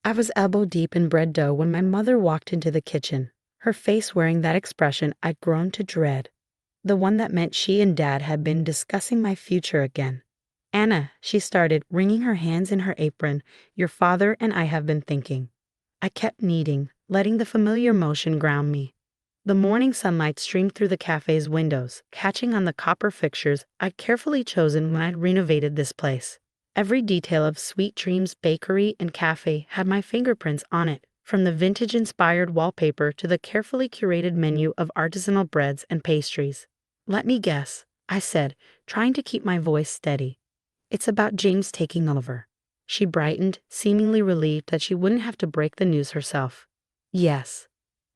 I was elbow deep in bread dough when my mother walked into the kitchen, her face wearing that expression I'd grown to dread, the one that meant she and Dad had been discussing my future again. "Anna," she started, wringing her hands in her apron, "your father and I have been thinking." I kept kneading, letting the familiar motion ground me. The morning sunlight streamed through the cafe's windows, catching on the copper fixtures I'd carefully chosen when I'd renovated this place. Every detail of Sweet Dreams Bakery and Cafe had my fingerprints on it, from the vintage-inspired wallpaper to the carefully curated menu of artisanal breads and pastries. "Let me guess," I said, trying to keep my voice steady. "It's about James taking over." She brightened, seemingly relieved that she wouldn't have to break the news herself. "Yes.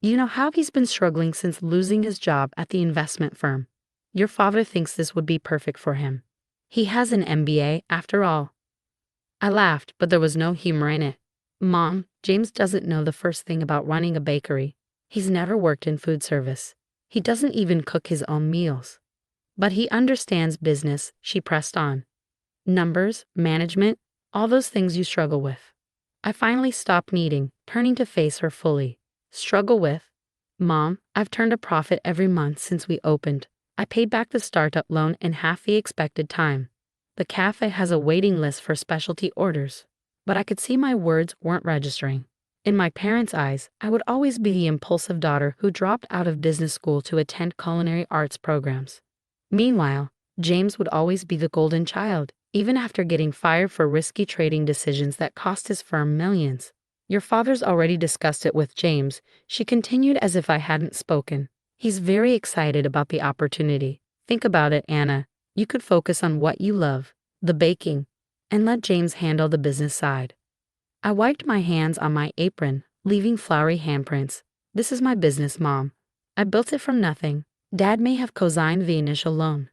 You know how he's been struggling since losing his job at the investment firm. Your father thinks this would be perfect for him. He has an MBA, after all." I laughed, but there was no humor in it. "Mom, James doesn't know the first thing about running a bakery. He's never worked in food service. He doesn't even cook his own meals. But he understands business," she pressed on. "Numbers, management, all those things you struggle with." I finally stopped kneading, turning to face her fully. "Struggle with? Mom, I've turned a profit every month since we opened. I paid back the startup loan in half the expected time. The cafe has a waiting list for specialty orders." But I could see my words weren't registering. In my parents' eyes, I would always be the impulsive daughter who dropped out of business school to attend culinary arts programs. Meanwhile, James would always be the golden child, even after getting fired for risky trading decisions that cost his firm millions. "Your father's already discussed it with James," she continued as if I hadn't spoken. "He's very excited about the opportunity. Think about it, Anna. You could focus on what you love, the baking, and let James handle the business side." I wiped my hands on my apron, leaving floury handprints. "This is my business, Mom. I built it from nothing. Dad may have co-signed the initial loan,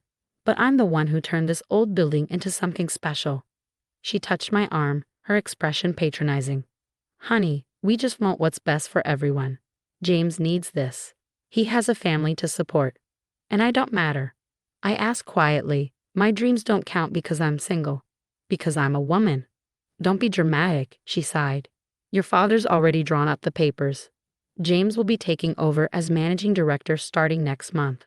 but I'm the one who turned this old building into something special." She touched my arm, her expression patronizing. "Honey, we just want what's best for everyone. James needs this. He has a family to support. And I don't matter." I asked quietly, "My dreams don't count because I'm single. Because I'm a woman." "Don't be dramatic," she sighed. "Your father's already drawn up the papers. James will be taking over as managing director starting next month."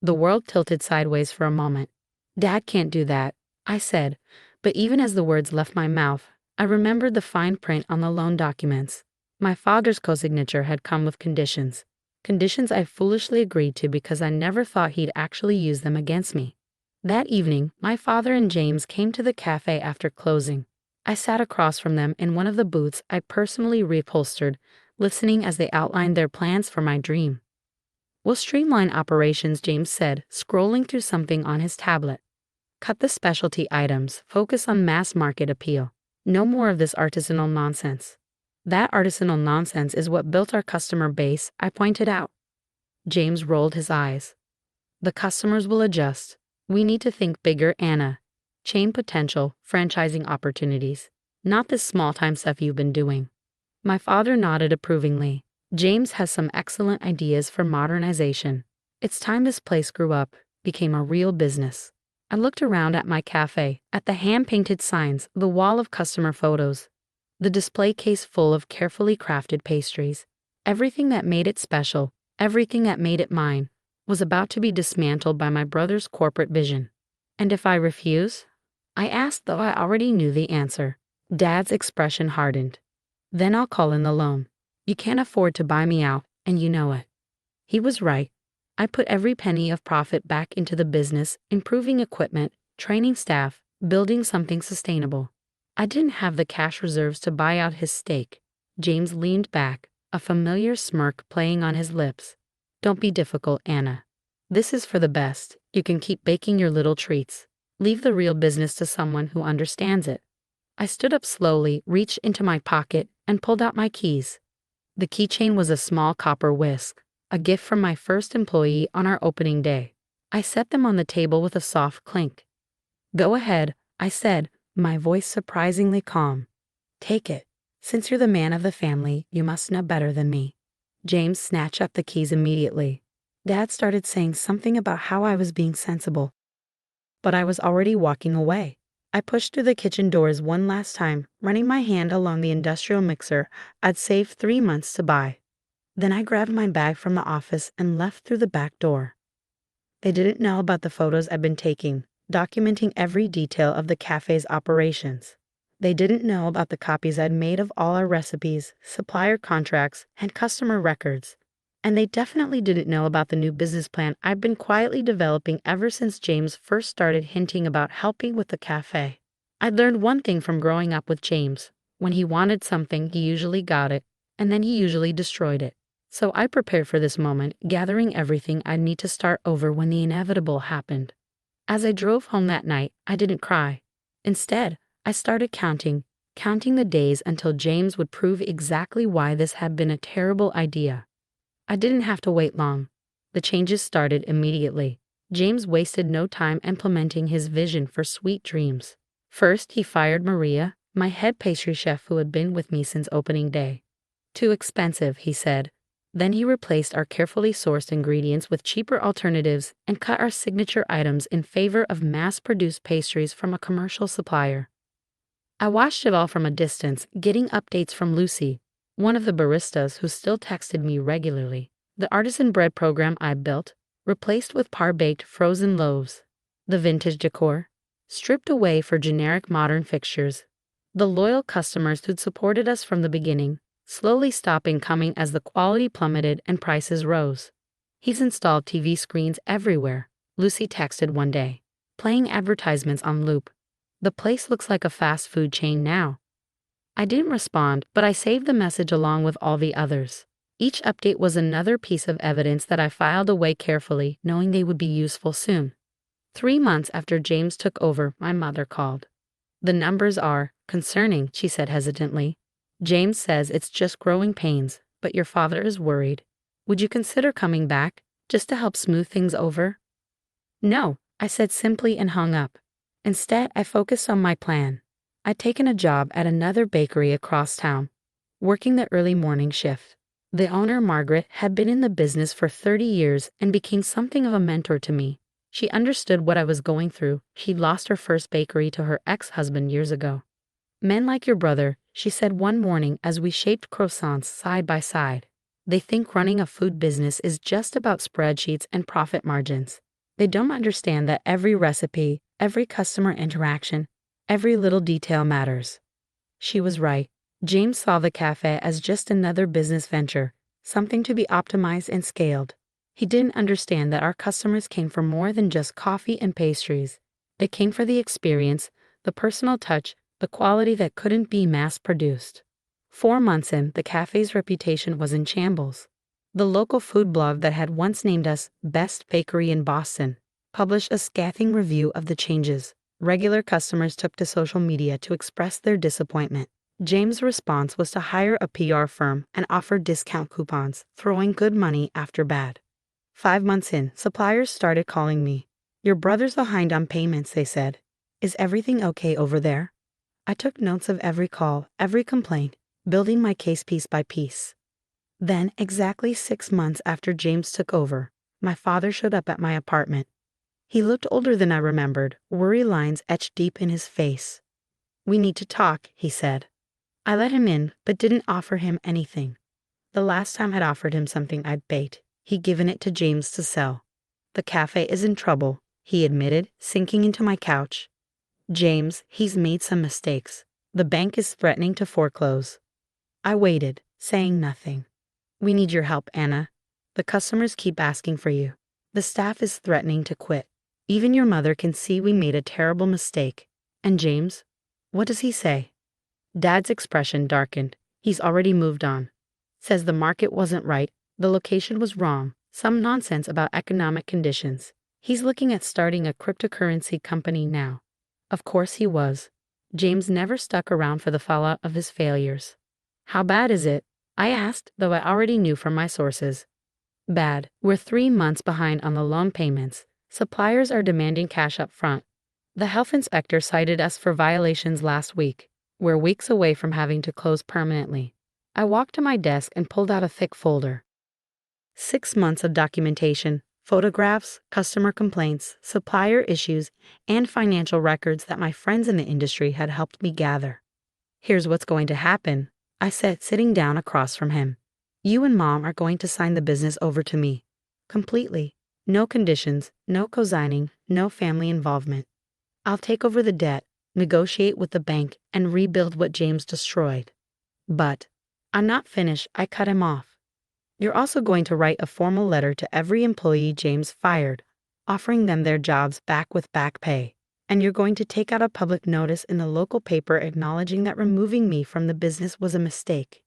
The world tilted sideways for a moment. "Dad can't do that," I said, but even as the words left my mouth, I remembered the fine print on the loan documents. My father's co-signature had come with conditions. Conditions I foolishly agreed to because I never thought he'd actually use them against me. That evening, my father and James came to the cafe after closing. I sat across from them in one of the booths I personally reupholstered, listening as they outlined their plans for my dream. "We'll streamline operations," James said, scrolling through something on his tablet. "Cut the specialty items, focus on mass market appeal. No more of this artisanal nonsense." "That artisanal nonsense is what built our customer base," I pointed out. James rolled his eyes. "The customers will adjust. We need to think bigger, Anna. Chain potential, franchising opportunities. Not this small-time stuff you've been doing." My father nodded approvingly. "James has some excellent ideas for modernization. It's time this place grew up, became a real business." I looked around at my cafe, at the hand-painted signs, the wall of customer photos, the display case full of carefully crafted pastries. Everything that made it special, everything that made it mine, was about to be dismantled by my brother's corporate vision. "And if I refuse?" I asked, though I already knew the answer. Dad's expression hardened. "Then I'll call in the loan. You can't afford to buy me out, and you know it." He was right. I put every penny of profit back into the business, improving equipment, training staff, building something sustainable. I didn't have the cash reserves to buy out his stake. James leaned back, a familiar smirk playing on his lips. "Don't be difficult, Anna. This is for the best. You can keep baking your little treats. Leave the real business to someone who understands it." I stood up slowly, reached into my pocket, and pulled out my keys. The keychain was a small copper whisk, a gift from my first employee on our opening day. I set them on the table with a soft clink. "Go ahead," I said, my voice surprisingly calm. "Take it. Since you're the man of the family, you must know better than me." James snatched up the keys immediately. Dad started saying something about how I was being sensible, but I was already walking away. I pushed through the kitchen doors one last time, running my hand along the industrial mixer I'd saved 3 months to buy. Then I grabbed my bag from the office and left through the back door. They didn't know about the photos I'd been taking, documenting every detail of the cafe's operations. They didn't know about the copies I'd made of all our recipes, supplier contracts, and customer records. And they definitely didn't know about the new business plan I'd been quietly developing ever since James first started hinting about helping with the cafe. I'd learned one thing from growing up with James. When he wanted something, he usually got it, and then he usually destroyed it. So I prepared for this moment, gathering everything I'd need to start over when the inevitable happened. As I drove home that night, I didn't cry. Instead, I started counting the days until James would prove exactly why this had been a terrible idea. I didn't have to wait long. The changes started immediately. James wasted no time implementing his vision for Sweet Dreams. First, he fired Maria, my head pastry chef who had been with me since opening day. Too expensive, he said. Then he replaced our carefully sourced ingredients with cheaper alternatives and cut our signature items in favor of mass-produced pastries from a commercial supplier. I watched it all from a distance, getting updates from Lucy, one of the baristas who still texted me regularly. The artisan bread program I built, replaced with par-baked frozen loaves. The vintage decor, stripped away for generic modern fixtures. The loyal customers who'd supported us from the beginning, slowly stopping coming as the quality plummeted and prices rose. He's installed TV screens everywhere, Lucy texted one day, playing advertisements on loop. The place looks like a fast food chain now. I didn't respond, but I saved the message along with all the others. Each update was another piece of evidence that I filed away carefully, knowing they would be useful soon. 3 months after James took over, my mother called. The numbers are concerning, she said hesitantly. James says it's just growing pains, but your father is worried. Would you consider coming back, just to help smooth things over? No, I said simply and hung up. Instead, I focused on my plan. I'd taken a job at another bakery across town, working the early morning shift. The owner, Margaret, had been in the business for 30 years and became something of a mentor to me. She understood what I was going through. She'd lost her first bakery to her ex-husband years ago. Men like your brother, she said one morning as we shaped croissants side by side. They think running a food business is just about spreadsheets and profit margins. They don't understand that every recipe, every customer interaction, every little detail matters. She was right. James saw the cafe as just another business venture, something to be optimized and scaled. He didn't understand that our customers came for more than just coffee and pastries. They came for the experience, the personal touch, the quality that couldn't be mass-produced. 4 months in, the cafe's reputation was in shambles. The local food blog that had once named us Best Bakery in Boston published a scathing review of the changes. Regular customers took to social media to express their disappointment. James' response was to hire a PR firm and offer discount coupons, throwing good money after bad. 5 months in, suppliers started calling me. Your brother's behind on payments, they said. Is everything okay over there? I took notes of every call, every complaint, building my case piece by piece. Then, exactly 6 months after James took over, my father showed up at my apartment. He looked older than I remembered, worry lines etched deep in his face. We need to talk, he said. I let him in, but didn't offer him anything. The last time I'd offered him something I'd baked, he'd given it to James to sell. The cafe is in trouble, he admitted, sinking into my couch. James, he's made some mistakes. The bank is threatening to foreclose. I waited, saying nothing. We need your help, Anna. The customers keep asking for you. The staff is threatening to quit. Even your mother can see we made a terrible mistake. And James? What does he say? Dad's expression darkened. He's already moved on. Says the market wasn't right, the location was wrong, some nonsense about economic conditions. He's looking at starting a cryptocurrency company now. Of course he was. James never stuck around for the fallout of his failures. How bad is it? I asked, though I already knew from my sources. Bad. We're 3 months behind on the loan payments. Suppliers are demanding cash up front. The health inspector cited us for violations last week. We're weeks away from having to close permanently. I walked to my desk and pulled out a thick folder. 6 months of documentation, photographs, customer complaints, supplier issues, and financial records that my friends in the industry had helped me gather. "Here's what's going to happen," I said, sitting down across from him. "You and Mom are going to sign the business over to me. Completely. No conditions, no co-signing, no family involvement. I'll take over the debt, negotiate with the bank, and rebuild what James destroyed." But I'm not finished. I cut him off. "You're also going to write a formal letter to every employee James fired, offering them their jobs back with back pay. And you're going to take out a public notice in the local paper acknowledging that removing me from the business was a mistake."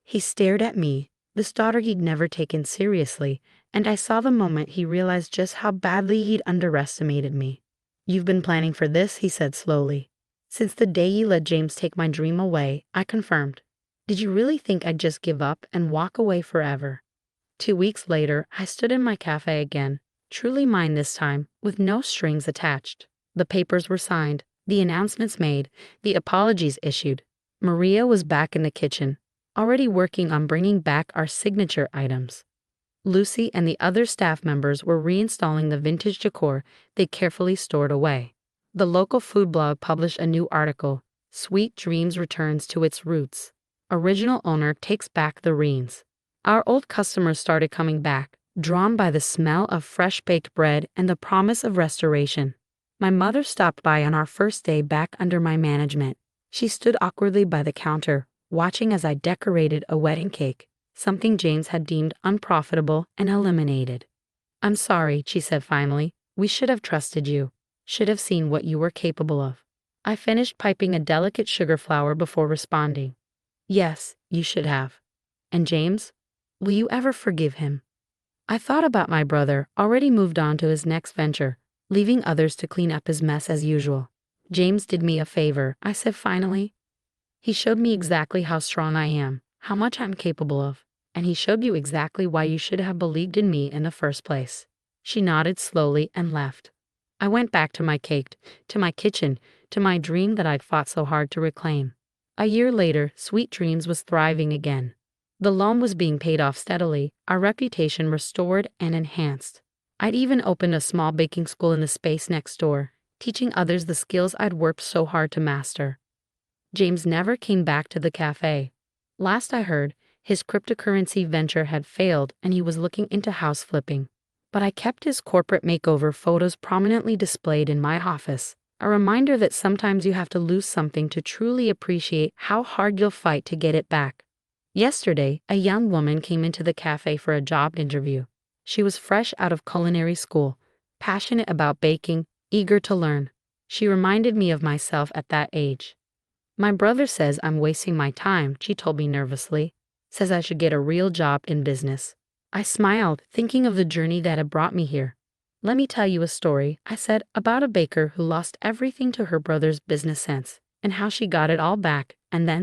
He stared at me, this daughter he'd never taken seriously, and I saw the moment he realized just how badly he'd underestimated me. "You've been planning for this," he said slowly. "Since the day you let James take my dream away," I confirmed. "Did you really think I'd just give up and walk away forever?" 2 weeks later, I stood in my cafe again, truly mine this time, with no strings attached. The papers were signed, the announcements made, the apologies issued. Maria was back in the kitchen, already working on bringing back our signature items. Lucy and the other staff members were reinstalling the vintage decor they carefully stored away. The local food blog published a new article, "Sweet Dreams Returns to Its Roots. Original owner takes back the reins." Our old customers started coming back, drawn by the smell of fresh baked bread and the promise of restoration. My mother stopped by on our first day back under my management. She stood awkwardly by the counter, watching as I decorated a wedding cake, something James had deemed unprofitable and eliminated. "I'm sorry," she said finally. "We should have trusted you. Should have seen what you were capable of." I finished piping a delicate sugar flower before responding. "Yes, you should have. And James? Will you ever forgive him?" I thought about my brother, already moved on to his next venture, leaving others to clean up his mess as usual. "James did me a favor," I said finally. "He showed me exactly how strong I am, how much I'm capable of, and he showed you exactly why you should have believed in me in the first place." She nodded slowly and left. I went back to my cake, to my kitchen, to my dream that I'd fought so hard to reclaim. A year later, Sweet Dreams was thriving again. The loan was being paid off steadily, our reputation restored and enhanced. I'd even opened a small baking school in the space next door, teaching others the skills I'd worked so hard to master. James never came back to the cafe. Last I heard, his cryptocurrency venture had failed and he was looking into house flipping. But I kept his corporate makeover photos prominently displayed in my office, a reminder that sometimes you have to lose something to truly appreciate how hard you'll fight to get it back. Yesterday, a young woman came into the cafe for a job interview. She was fresh out of culinary school, passionate about baking, eager to learn. She reminded me of myself at that age. "My brother says I'm wasting my time," she told me nervously. "Says I should get a real job in business." I smiled, thinking of the journey that had brought me here. "Let me tell you a story," I said, "about a baker who lost everything to her brother's business sense, and how she got it all back, and then